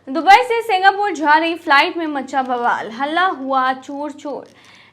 Dubai से Singapore जा रही फ्लाइट में मचा बवाल, हल्ला हुआ चोर चोर।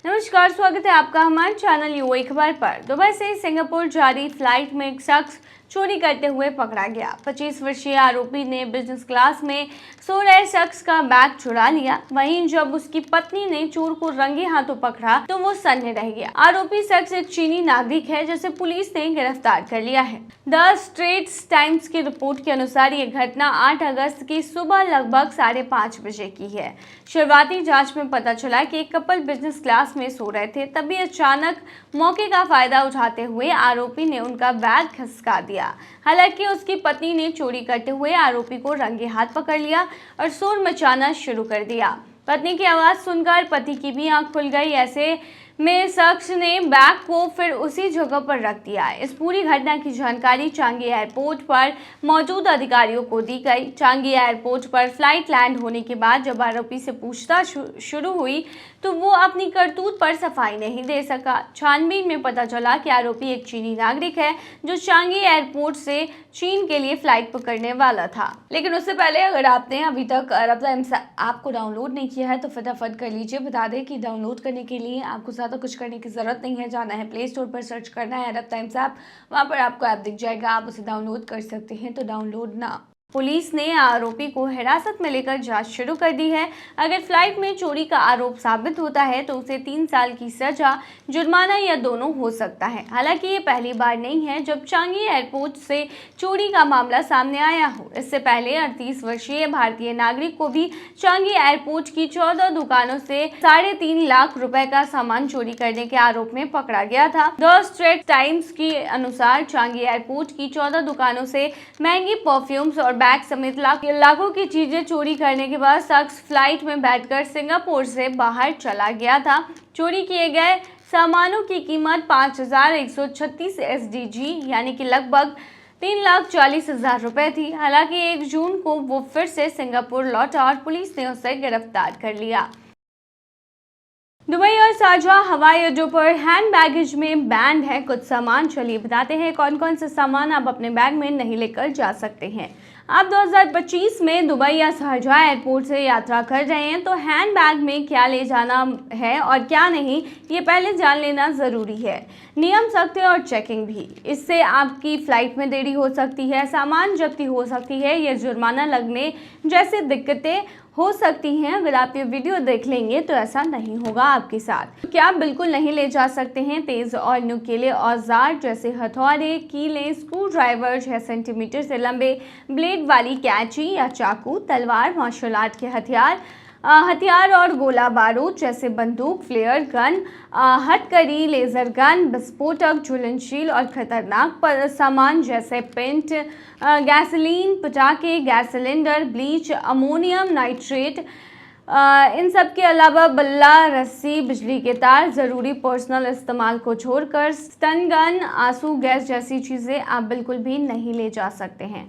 नमस्कार, स्वागत है आपका हमारे चैनल यूएई खबर पर। दुबई से सिंगापुर जा रही फ्लाइट में एक शख्स चोरी करते हुए पकड़ा गया। 25 वर्षीय आरोपी ने बिजनेस क्लास में सो रहे शख्स का बैग चुरा लिया। वहीं जब उसकी पत्नी ने चोर को रंगे हाथों पकड़ा तो वो सन्ने रह गया। आरोपी शख्स एक चीनी नागरिक है जिसे पुलिस ने गिरफ्तार कर लिया है। द स्ट्रेट्स टाइम्स की रिपोर्ट के अनुसार ये घटना 8 अगस्त की सुबह लगभग 5:30 बजे की है। शुरुआती जांच में पता चला कि एक कपल बिजनेस क्लास में सो रहे थे। तभी अचानक मौके का फायदा उठाते हुए आरोपी ने उनका बैग खसका दिया। हालांकि उसकी पत्नी ने चोरी करते हुए आरोपी को रंगे हाथ पकड़ लिया और शोर मचाना शुरू कर दिया। पत्नी की आवाज सुनकर पति की भी आंख खुल गई। ऐसे में शख्स ने बैग को फिर उसी जगह पर रख दिया। इस पूरी घटना की जानकारी चांगी एयरपोर्ट पर मौजूद अधिकारियों को दी गई। चांगी एयरपोर्ट पर फ्लाइट लैंड होने के बाद जब आरोपी से पूछताछ शुरू हुई तो वो अपनी करतूत पर सफाई नहीं दे सका। छानबीन में पता चला कि आरोपी एक चीनी नागरिक है जो चांगी एयरपोर्ट से चीन के लिए फ्लाइट पकड़ने वाला था। लेकिन उससे पहले अगर आपने अभी तक अरब टाइम्स ऐप को डाउनलोड नहीं किया है तो फटाफट कर लीजिए। बता दें कि डाउनलोड करने के लिए आपको ज़्यादा कुछ करने की ज़रूरत नहीं है। जाना है प्ले स्टोर पर, सर्च करना है अरब टाइम्स ऐप, वहाँ पर आपको ऐप दिख जाएगा, आप उसे डाउनलोड कर सकते हैं। तो डाउनलोड ना। पुलिस ने आरोपी को हिरासत में लेकर जांच शुरू कर दी है। अगर फ्लाइट में चोरी का आरोप साबित होता है तो उसे 3 साल की सजा, जुर्माना या दोनों हो सकता है। हालांकि ये पहली बार नहीं है जब चांगी एयरपोर्ट से चोरी का मामला सामने आया हो। इससे पहले 38 वर्षीय भारतीय नागरिक को भी चांगी एयरपोर्ट की 14 दुकानों से 3.5 लाख रुपए का सामान चोरी करने के आरोप में पकड़ा गया था। द स्ट्रेट्स टाइम्स के अनुसार चांगी एयरपोर्ट की 14 दुकानों से महंगी परफ्यूम्स और बैग समेत लाखों की चीजें चोरी करने के बाद शख्स फ्लाइट में बैठकर सिंगापुर से बाहर चला गया था। चोरी किए गए सामानों की कीमत 5,136 SDG यानी कि लगभग 3,40,000 रुपए थी। हालांकि 1 जून को वो फिर से सिंगापुर लौटा और पुलिस ने उसे गिरफ्तार कर लिया। दुबई और शारजाह हवाई अड्डों पर हैंड बैगेज में बैन है कुछ सामान। चलिए बताते हैं कौन कौन से सामान आप अपने बैग में नहीं लेकर जा सकते हैं। आप 2025 में दुबई या शारजाह एयरपोर्ट से यात्रा कर रहे हैं तो हैंड बैग में क्या ले जाना है और क्या नहीं, ये पहले जान लेना ज़रूरी है। नियम सख्त है और चेकिंग भी। इससे आपकी फ़्लाइट में देरी हो सकती है, सामान जब्ती हो सकती है या जुर्माना लगने जैसे दिक्कतें हो सकती हैं। अगर आप ये वीडियो देख लेंगे तो ऐसा नहीं होगा आपके साथ। क्या आप बिल्कुल नहीं ले जा सकते हैं? तेज़ और नुकीले औजार जैसे हथौड़े, कीलें, स्क्रू ड्राइवर, 6 सेंटीमीटर से लंबे ब्लेड वाली कैंची या चाकू, तलवार, मार्शल आर्ट के हथियार और गोला बारूद जैसे बंदूक, फ्लेयर गन, हथकड़ी, लेजर गन, विस्फोटक, ज्वलनशील और खतरनाक सामान जैसे पेंट, गैसोलीन, पटाखे, gas cylinder, bleach, ammonium nitrate, इन सब के अलावा बल्ला, रस्सी, बिजली के तार, ज़रूरी पर्सनल इस्तेमाल को छोड़कर स्टन गन, आंसू गैस जैसी चीज़ें आप बिल्कुल भी नहीं ले जा सकते हैं।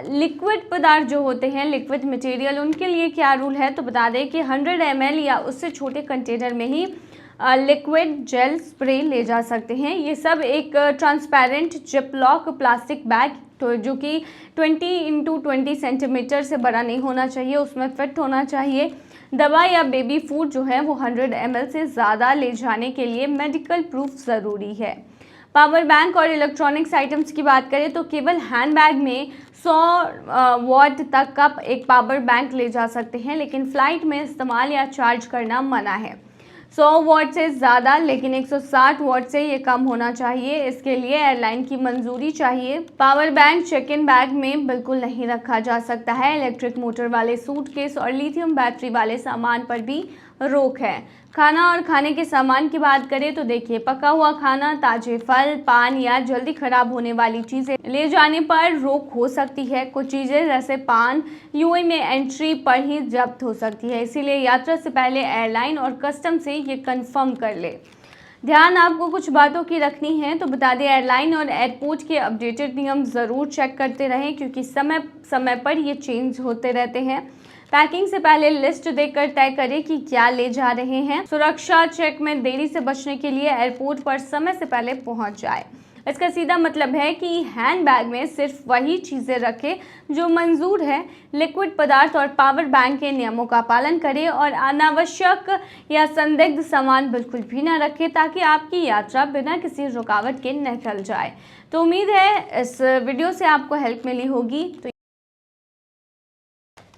लिक्विड पदार्थ जो होते हैं, लिक्विड मटेरियल, उनके लिए क्या रूल है तो बता दें कि 100 ml या उससे छोटे कंटेनर में ही लिक्विड जेल स्प्रे ले जा सकते हैं। ये सब एक ट्रांसपेरेंट जिपलॉक प्लास्टिक बैग तो जो कि 20x20 सेंटीमीटर से बड़ा नहीं होना चाहिए, उसमें फिट होना चाहिए। दवा या बेबी फूड जो है वो 100 ml से ज़्यादा ले जाने के लिए मेडिकल प्रूफ ज़रूरी है। पावर बैंक और इलेक्ट्रॉनिक्स आइटम्स की बात करें तो केवल हैंड बैग में 100 वॉट तक का एक पावर बैंक ले जा सकते हैं, लेकिन फ़्लाइट में इस्तेमाल या चार्ज करना मना है। 100 वॉट से ज़्यादा लेकिन 160 वॉट से ये कम होना चाहिए। इसके लिए एयरलाइन की मंजूरी चाहिए। Power bank check in bag में बिल्कुल नहीं रखा जा सकता है। इलेक्ट्रिक मोटर वाले सूटकेस और लिथियम बैटरी वाले सामान पर भी रोक है। खाना और खाने के सामान की बात करें तो देखिए, पका हुआ खाना, ताजे फल, पान या जल्दी खराब होने वाली चीज़ें ले जाने पर रोक हो सकती है। कुछ चीज़ें जैसे पान यूएई में एंट्री पर ही जब्त हो सकती है, इसीलिए यात्रा से पहले एयरलाइन और कस्टम से ये कंफर्म कर ले। ध्यान आपको कुछ बातों की रखनी है तो बता दें, एयरलाइन और एयरपोर्ट के अपडेटेड नियम ज़रूर चेक करते रहें क्योंकि समय समय पर ये चेंज होते रहते हैं। पैकिंग से पहले लिस्ट देखकर तय करें कि क्या ले जा रहे हैं। सुरक्षा चेक में देरी से बचने के लिए एयरपोर्ट पर समय से पहले पहुंच जाए। इसका सीधा मतलब है कि हैंडबैग में सिर्फ वही चीज़ें रखें जो मंजूर है, लिक्विड पदार्थ और पावर बैंक के नियमों का पालन करें और अनावश्यक या संदिग्ध सामान बिल्कुल भी ना रखें ताकि आपकी यात्रा बिना किसी रुकावट के निकल जाए। तो उम्मीद है इस वीडियो से आपको हेल्प मिली होगी। तो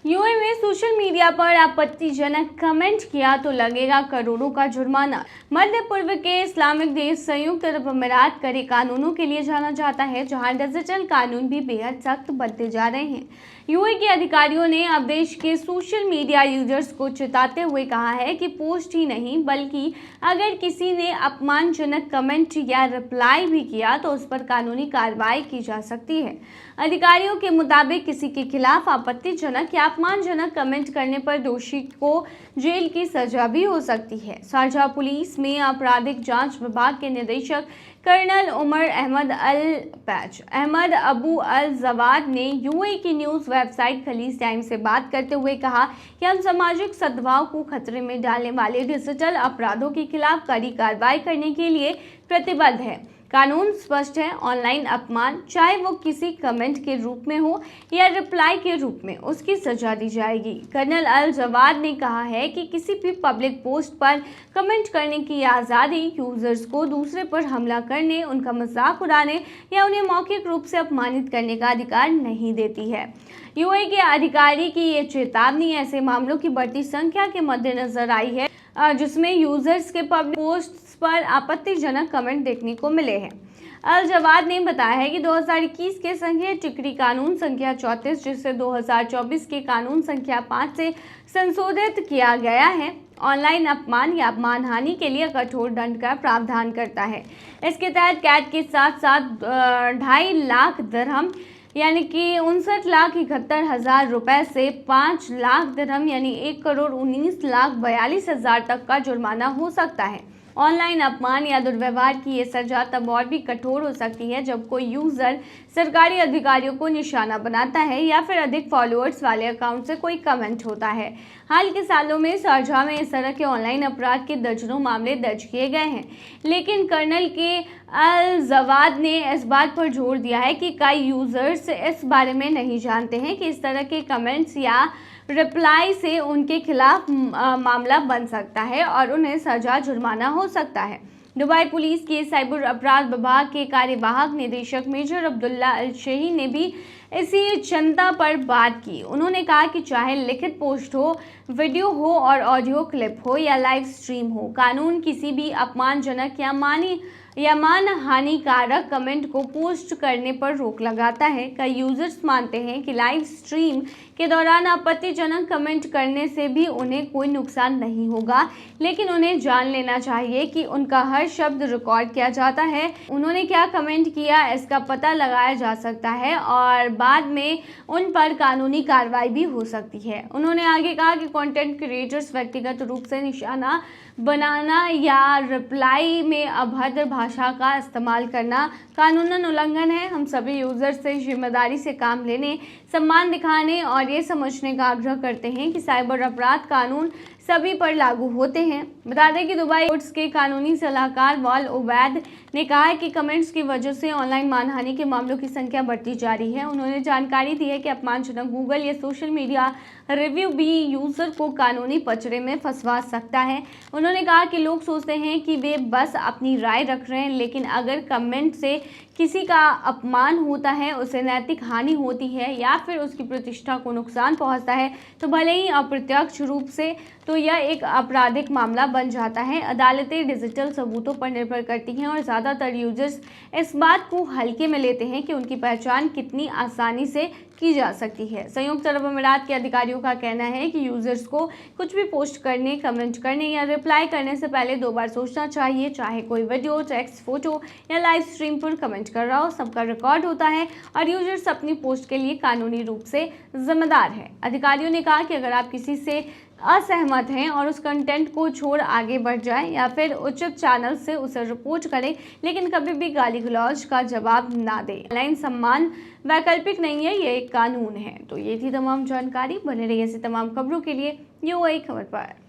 यूएई में सोशल मीडिया पर आपत्तिजनक कमेंट किया तो लगेगा करोड़ों का जुर्माना। मध्य पूर्व के इस्लामिक देश संयुक्त अरब अमीरात कड़े कानूनों के लिए जाना जाता है, जहां डिजिटल कानून भी बेहद सख्त बनते जा रहे हैं। यूएई के अधिकारियों ने अब देश के सोशल मीडिया यूजर्स को चेताते हुए कहा है कि पोस्ट ही नहीं बल्कि अगर किसी ने अपमानजनक कमेंट या रिप्लाई भी किया तो उस पर कानूनी कार्रवाई की जा सकती है। अधिकारियों के मुताबिक किसी के खिलाफ आपत्तिजनक या अपमानजनक कमेंट करने पर दोषी को जेल की सजा भी हो सकती है। शारजाह पुलिस में आपराधिक जांच विभाग के निदेशक कर्नल उमर अहमद अबू अल जवाद ने यूएई की न्यूज़ वेबसाइट खलीज टाइम से बात करते हुए कहा कि हम सामाजिक सद्भाव को खतरे में डालने वाले डिजिटल अपराधों के खिलाफ कड़ी कार्रवाई करने के लिए प्रतिबद्ध है। कानून स्पष्ट है, ऑनलाइन अपमान चाहे वो किसी कमेंट के रूप में हो या रिप्लाई के रूप में, उसकी सजा दी जाएगी। कर्नल अल जवाद ने कहा है कि किसी भी पब्लिक पोस्ट पर कमेंट करने की आज़ादी यूजर्स को दूसरे पर हमला करने, उनका मजाक उड़ाने या उन्हें मौखिक रूप से अपमानित करने का अधिकार नहीं देती है। यूएई के अधिकारी की ये चेतावनी ऐसे मामलों की बढ़ती संख्या के मद्देनजर आई है जिसमें यूजर्स के पब्लिक पोस्ट्स पर आपत्तिजनक कमेंट देखने को मिले हैं। अल जवाद ने बताया है कि 2021 के संघीय टिकरी कानून संख्या 34 जिसे 2024 के कानून संख्या 5 से संशोधित किया गया है, ऑनलाइन अपमान या मानहानि के लिए कठोर दंड का प्रावधान करता है। इसके तहत कैद के साथ साथ 2.5 लाख दिरहम यानी कि 59,71,000 रुपए से 5 लाख दिरहम यानी 1,19,42,000 तक का जुर्माना हो सकता है। ऑनलाइन अपमान या दुर्व्यवहार की ये सजा तब और भी कठोर हो सकती है जब कोई यूजर सरकारी अधिकारियों को निशाना बनाता है या फिर अधिक फॉलोअर्स वाले अकाउंट से कोई कमेंट होता है। हाल के सालों में शारजाह में इस तरह के ऑनलाइन अपराध के दर्जनों मामले दर्ज किए गए हैं, लेकिन कर्नल के अल जवाद ने इस बात पर जोर दिया है कि कई यूजर्स इस बारे में नहीं जानते हैं कि इस तरह के कमेंट्स या रिप्लाई से उनके खिलाफ मामला बन सकता है और उन्हें सजा जुर्माना हो सकता है। दुबई पुलिस के साइबर अपराध विभाग के कार्यवाहक निदेशक मेजर अब्दुल्ला अल शेही ने भी इसी चिंता पर बात की। उन्होंने कहा कि चाहे लिखित पोस्ट हो, वीडियो हो और ऑडियो क्लिप हो या लाइव स्ट्रीम हो, कानून किसी भी अपमानजनक या मानहानिकारक कमेंट को पोस्ट करने पर रोक लगाता है। कई यूजर्स मानते हैं कि लाइव स्ट्रीम के दौरान आपत्तिजनक कमेंट करने से भी उन्हें कोई नुकसान नहीं होगा, लेकिन उन्हें जान लेना चाहिए कि उनका हर शब्द रिकॉर्ड किया जाता है। उन्होंने क्या कमेंट किया इसका पता लगाया जा सकता है और बाद में उन पर कानूनी कार्रवाई भी हो सकती है। उन्होंने आगे कहा कि कंटेंट क्रिएटर्स व्यक्तिगत रूप से निशाना बनाना या रिप्लाई में अभद्र भाषा का इस्तेमाल करना कानूनन उल्लंघन है। हम सभी यूजर्स से जिम्मेदारी से काम लेने, सम्मान दिखाने और ये समझने का आग्रह करते हैं कि साइबर अपराध कानून सभी पर लागू होते हैं। बता दें कि दुबई कोर्ट्स के कानूनी सलाहकार वाल उबैद ने कहा है कि कमेंट्स की वजह से ऑनलाइन मानहानि के मामलों की संख्या बढ़ती जा रही है। उन्होंने जानकारी दी है कि अपमानजनक गूगल या सोशल मीडिया रिव्यू भी यूजर को कानूनी पचड़े में फंसवा सकता है। उन्होंने कहा कि लोग सोचते हैं कि वे बस अपनी राय रख रहे हैं, लेकिन अगर कमेंट से किसी का अपमान होता है, उसे नैतिक हानि होती है या फिर उसकी प्रतिष्ठा को नुकसान पहुंचता है तो भले ही अप्रत्यक्ष रूप से तो यह एक आपराधिक मामला बन जाता है। अदालतें डिजिटल सबूतों पर निर्भर करती हैं और ज़्यादातर यूजर्स इस बात को हल्के में लेते हैं कि उनकी पहचान कितनी आसानी से की जा सकती है। संयुक्त अरब अमीरात के अधिकारियों का कहना है कि यूजर्स को कुछ भी पोस्ट करने, कमेंट करने या रिप्लाई करने से पहले 2 बार सोचना चाहिए। चाहे कोई वीडियो, टेक्स्ट, फोटो या लाइव स्ट्रीम पर कमेंट कर रहा हो, सबका रिकॉर्ड होता है और यूजर्स अपनी पोस्ट के लिए कानूनी रूप से जिम्मेदार है। अधिकारियों ने कहा कि अगर आप किसी से असहमत हैं और उस कंटेंट को छोड़ आगे बढ़ जाएं या फिर उचित चैनल से उसे रिपोर्ट करें, लेकिन कभी भी गाली गलौज का जवाब ना दें। ऑनलाइन सम्मान वैकल्पिक नहीं है, ये एक कानून है। तो ये थी तमाम जानकारी। बने रहिए ऐसी तमाम खबरों के लिए यूएई खबर पर।